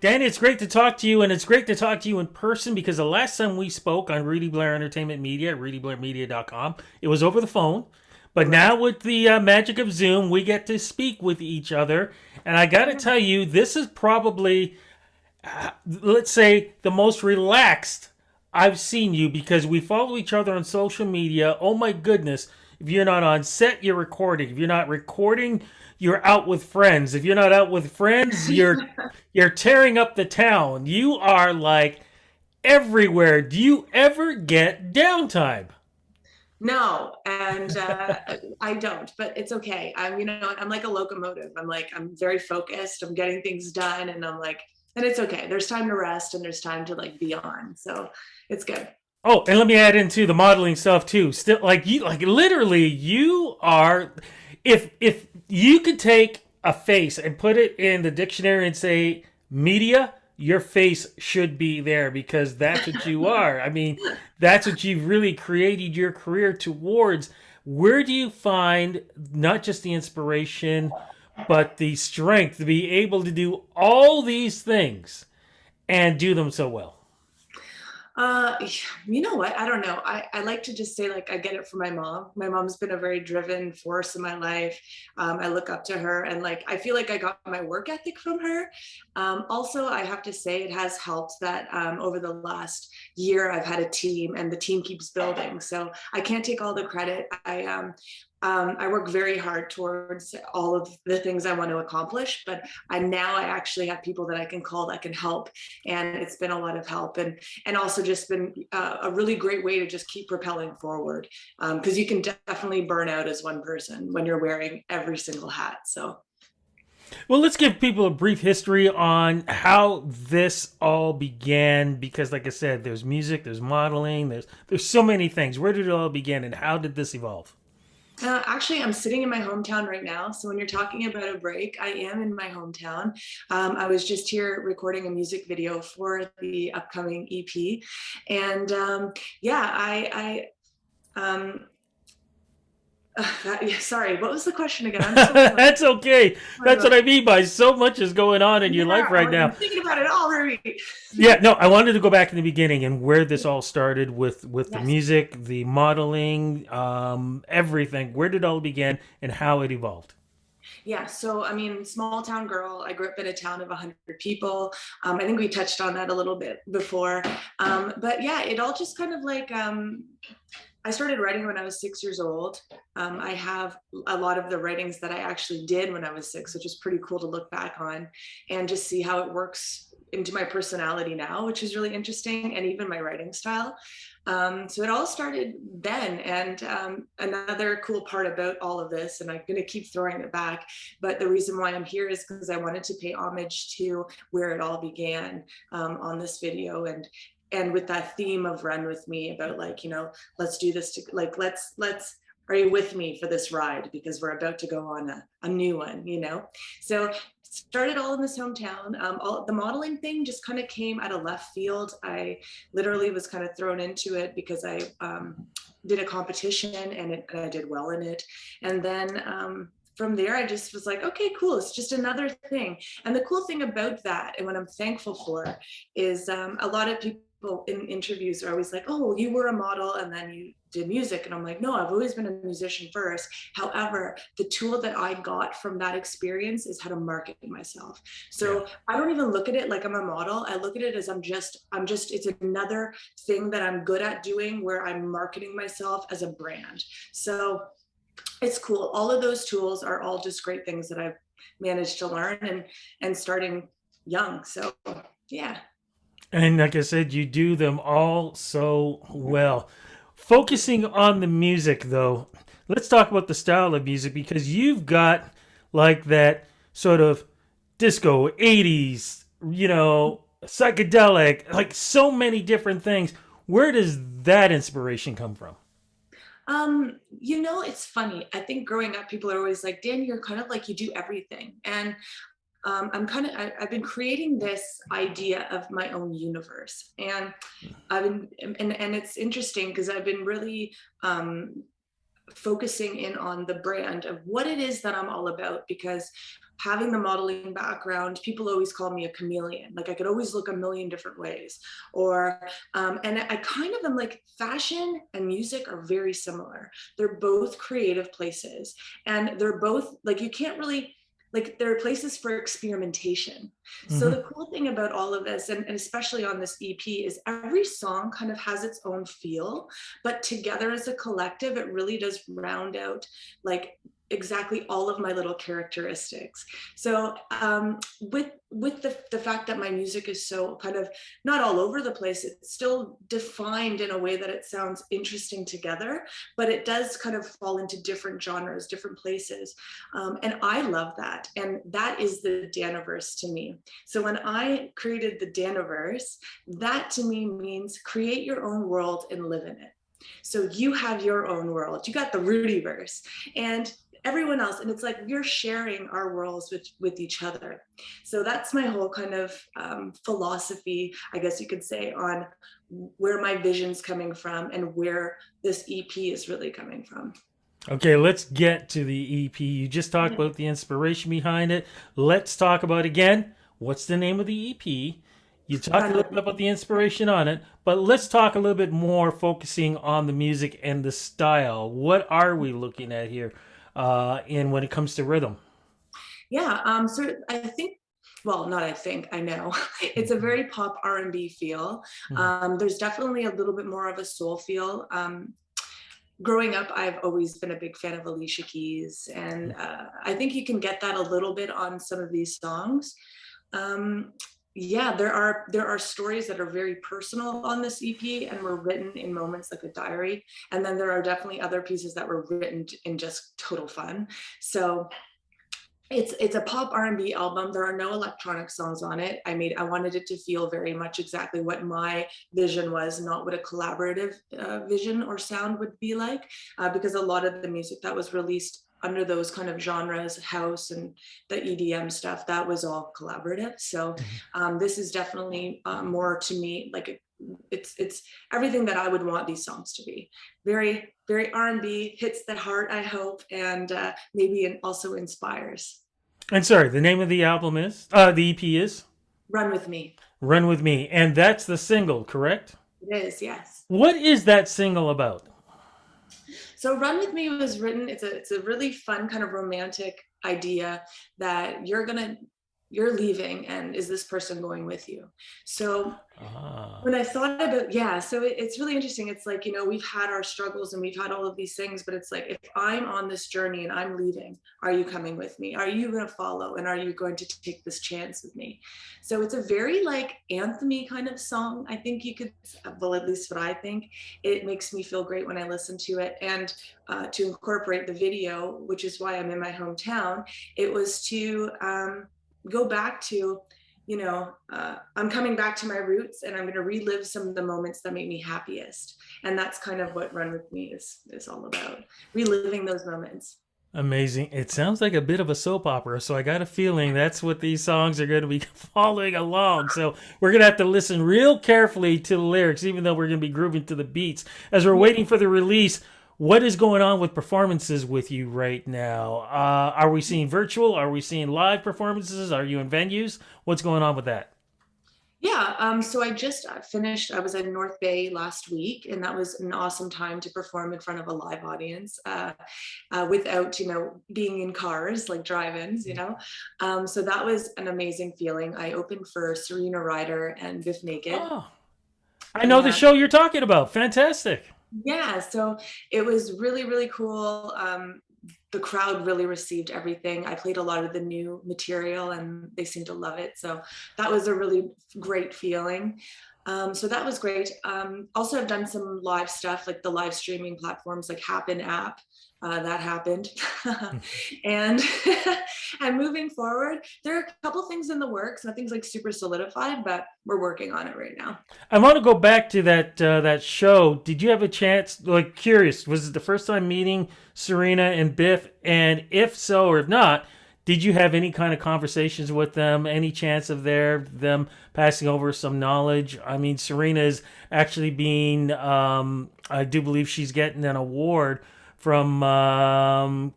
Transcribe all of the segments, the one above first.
Danny, it's great to talk to you, and it's great to talk to you in person because the last time we spoke on Rudy Blair Entertainment Media at rudyblairmedia.com, it was over the phone. But Correct. now with the magic of Zoom, we get to speak with each other. And I got to Yeah. tell you, this is probably, let's say, the most relaxed I've seen you because we follow each other on social media. Oh my goodness. If you're not on set, you're recording. If you're not recording, you're out with friends. If you're not out with friends, you're tearing up the town. You are like everywhere. Do you ever get downtime? No, and I don't, but it's okay. I'm like a locomotive. I'm very focused. I'm getting things done, and and it's okay. There's time to rest, and there's time to like be on. So it's good. Oh, and let me add into the modeling stuff too. Still, like you, like literally, you are. If you could take a face and put it in the dictionary and say media, your face should be there because that's what you are. I mean, that's what you've really created your career towards. Where do you find not just the inspiration, but the strength to be able to do all these things and do them so well? Uh, you know what? I don't know. I like to just say like I get it from my mom. My mom's been a very driven force in my life. I look up to her, and like I feel like I got my work ethic from her. Also, I have to say it has helped that over the last year I've had a team, and the team keeps building. So I can't take all the credit. I work very hard towards all of the things I want to accomplish, but I actually have people that I can call that can help, and it's been a lot of help, and also just been a really great way to just keep propelling forward, because you can definitely burn out as one person when you're wearing every single hat. So Well, let's give people a brief history on how this all began because like I said, there's music, there's modeling, there's so many things. Where did it all begin and how did this evolve? actually, I'm sitting in my hometown right now. So when you're talking about a break, I am in my hometown. I was just here recording a music video for the upcoming EP, and yeah, um, sorry, what was the question again? I'm so sorry. That's okay. That's what I mean by so much is going on in your life Yeah, right I'm now. thinking about it all, Ruby. Yeah, no, I wanted to go back in the beginning and where this all started with the Yes. music, the modeling, everything. Where did it all begin and how it evolved? Yeah, so I mean, small town girl. I grew up in a town of 100 people. I think we touched on that a little bit before. But yeah, it all just kind of like I started writing when I was 6 years old. I have a lot of the writings that I actually did when I was six, which is pretty cool to look back on and just see how it works into my personality now, which is really interesting, and even my writing style. So it all started then. And another cool part about all of this, and I'm going to keep throwing it back, but the reason why I'm here is because I wanted to pay homage to where it all began on this video, and with that theme of run with me about like, let's do this to like, let's are you with me for this ride, because we're about to go on a new one. So started all in this hometown. All the modeling thing just kind of came out of left field. I literally was kind of thrown into it because I did a competition, and I did well in it, and then from there, I just was like, okay, cool. It's just another thing. And the cool thing about that, and what I'm thankful for, is a lot of people in interviews are always like, oh, you were a model and then you did music. And I'm like, no, I've always been a musician first. However, the tool that I got from that experience is how to market myself. Yeah. So I don't even look at it like I'm a model. I look at it as it's another thing that I'm good at doing, where I'm marketing myself as a brand. So it's cool. All of those tools are all just great things that I've managed to learn, and starting young. So yeah. And like I said, you do them all so well. Focusing on the music, though, let's talk about the style of music because you've got like that sort of disco, 80s, psychedelic, like so many different things. Where does that inspiration come from? It's funny. I think growing up, people are always like, Dan, you're kind of like you do everything. And I've been creating this idea of my own universe. And and it's interesting because I've been really focusing in on the brand of what it is that I'm all about, because having the modeling background, people always call me a chameleon. Like I could always look a million different ways. Or, and I kind of am like, fashion and music are very similar. They're both creative places, and they're both like, you can't really, like, there are places for experimentation. So Mm-hmm. the cool thing about all of this, and especially on this EP, is every song kind of has its own feel, but together as a collective, it really does round out like exactly all of my little characteristics. So with the fact that my music is so kind of not all over the place, it's still defined in a way that it sounds interesting together, but it does kind of fall into different genres, different places. And I love that. And that is the Daniverse to me. So when I created the Daniverse, that to me means create your own world and live in it. So you have your own world. You got the Rudyverse and everyone else, and it's like we're sharing our worlds with each other. So that's my whole kind of philosophy, I guess you could say, on where my vision's coming from and where this EP is really coming from. Okay, let's get to the EP. You just talked about the inspiration behind it. Let's talk about again, what's the name of the EP? You talked a little bit about the inspiration on it, but let's talk a little bit more focusing on the music and the style. What are we looking at here in when it comes to rhythm? Yeah, so I think, well, not I think, I know. It's a very pop R&B feel. Mhm. There's definitely a little bit more of a soul feel. Growing up, I've always been a big fan of Alicia Keys, and I think you can get that a little bit on some of these songs. Yeah, there are stories that are very personal on this EP and were written in moments like a diary, and then there are definitely other pieces that were written in just total fun. So it's a pop R&B album. There are no electronic songs on it. I wanted it to feel very much exactly what my vision was, not what a collaborative vision or sound would be like, because a lot of the music that was released under those kind of genres, house and the EDM stuff, that was all collaborative. So this is definitely more to me like it's everything that I would want these songs to be. Very, very R&B, hits the heart, I hope, and maybe also inspires. And sorry, the name of the album is, the EP is Run with me. Run With Me. And that's the single, correct? It is, yes. What is that single about? So Run with Me was written, it's a really fun kind of romantic idea that you're leaving, and is this person going with you? So Ah. when I thought about, yeah, so it's really interesting. It's like, we've had our struggles and we've had all of these things, but it's like, if I'm on this journey and I'm leaving, are you coming with me? Are you going to follow? And are you going to take this chance with me? So it's a very like anthemy kind of song. I think you could, well, at least what I think, it makes me feel great when I listen to it. And to incorporate the video, which is why I'm in my hometown, it was to go back to, I'm coming back to my roots, and I'm going to relive some of the moments that make me happiest. And that's kind of what Run With Me is all about, reliving those moments. Amazing. It sounds like a bit of a soap opera, so I got a feeling that's what these songs are going to be following along. So we're going to have to listen real carefully to the lyrics, even though we're going to be grooving to the beats. As we're waiting for the release, what is going on with performances with you right now? Are we seeing virtual? Are we seeing live performances? Are you in venues? What's going on with that? Yeah, so I just finished, I was in North Bay last week, and that was an awesome time to perform in front of a live audience without, being in cars, like drive-ins. So that was an amazing feeling. I opened for Serena Ryder and Biff Naked. Oh, I know the show you're talking about. Fantastic. Yeah, so it was really, really cool. The crowd really received everything. I played a lot of the new material and they seemed to love it. So that was a really great feeling. So that was great. Also, I've done some live stuff, like the live streaming platforms like Happen app. That happened. and and moving forward, there are a couple things in the works. Nothing's like super solidified, but we're working on it right now. I want to go back to that show. Did you have a chance? Like, curious, was it the first time meeting Serena and Biff? And if so, or if not, did you have any kind of conversations with them? Any chance of them passing over some knowledge? I mean, Serena is actually being, I do believe she's getting an award from, God,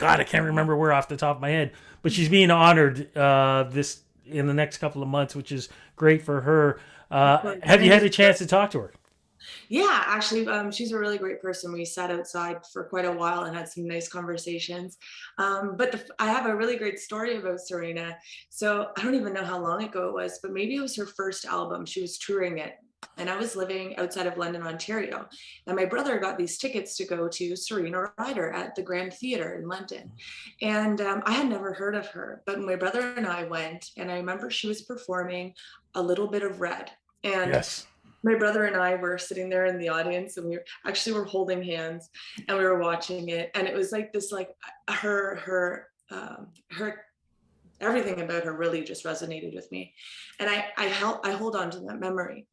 I can't remember where off the top of my head, but she's being honored this in the next couple of months, which is great for her. Of course. Have you And had a chance to talk to her? yeah, actually, she's a really great person. We sat outside for quite a while and had some nice conversations. But I have a really great story about Serena. So I don't even know how long ago it was, but maybe it was her first album. She was touring it. And I was living outside of London, Ontario. And my brother got these tickets to go to Serena Ryder at the Grand Theatre in London. And I had never heard of her, but my brother and I went, and I remember she was performing A Little Bit of Red. And Yes. my brother and I were sitting there in the audience, and we were holding hands, and we were watching it, and it was like this, like her everything about her really just resonated with me, and I hold on to that memory.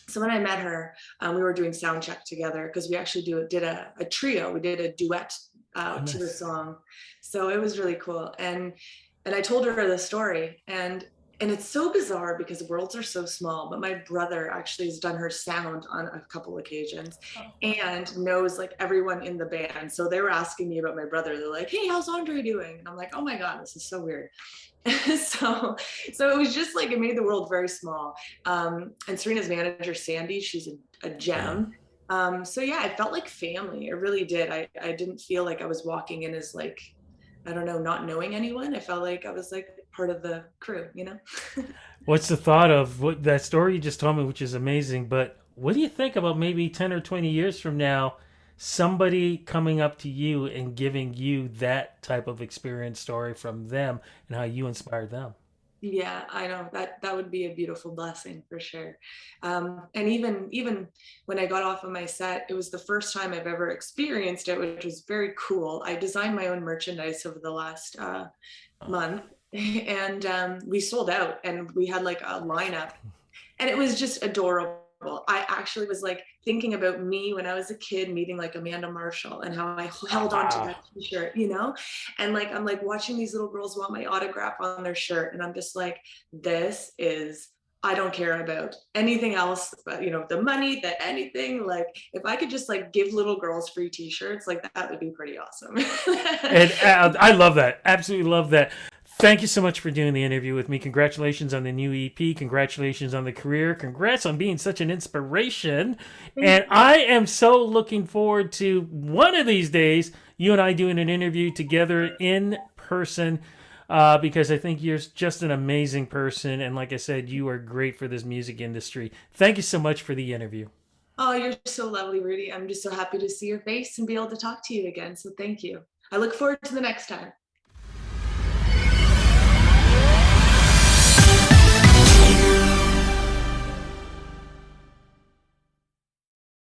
So when I met her, we were doing sound check together because we actually did a trio. We did a duet Oh, to the nice. song, so it was really cool. And I told her the story, and it's so bizarre because worlds are so small. But my brother actually has done her sound on a couple occasions, Oh, wow. and knows like everyone in the band. So they were asking me about my brother. They're like, "Hey, how's Andre doing?" And I'm like, "Oh my god, this is so weird." so so it was just like it made the world very small. And Serena's manager, Sandy, she's a Yeah. gem. So yeah, I felt like family. It really did. I didn't feel like I was walking in as like, I don't know, not knowing anyone. I felt like I was like part of the crew, you know? What's the thought of what that story you just told me, which is amazing? But what do you think about maybe 10 or 20 years from now, somebody coming up to you and giving you that type of experience story from them and how you inspired them? Yeah, I know that would be a beautiful blessing for sure. And even when I got off of my set, it was the first time I've ever experienced it, which was very cool. I designed my own merchandise over the last Oh, month, and we sold out, and we had like a lineup, and it was just adorable. I actually was like thinking about me when I was a kid meeting like Amanda Marshall and how I held on to wow. that t-shirt, you know? And like I'm like watching these little girls want my autograph on their shirt, and I'm just like, this is, I don't care about anything else, but you know, the money, the anything. Like if I could just like give little girls free t-shirts, like that would be pretty awesome. And I love that. Absolutely love that. Thank you so much for doing the interview with me. Congratulations on the new EP. Congratulations on the career. Congrats on being such an inspiration. Thank And you. I am so looking forward to one of these days, you and I doing an interview together in person, because I think you're just an amazing person. And like I said, you are great for this music industry. Thank you so much for the interview. Oh, you're so lovely, Rudy. I'm just so happy to see your face and be able to talk to you again. So thank you. I look forward to the next time.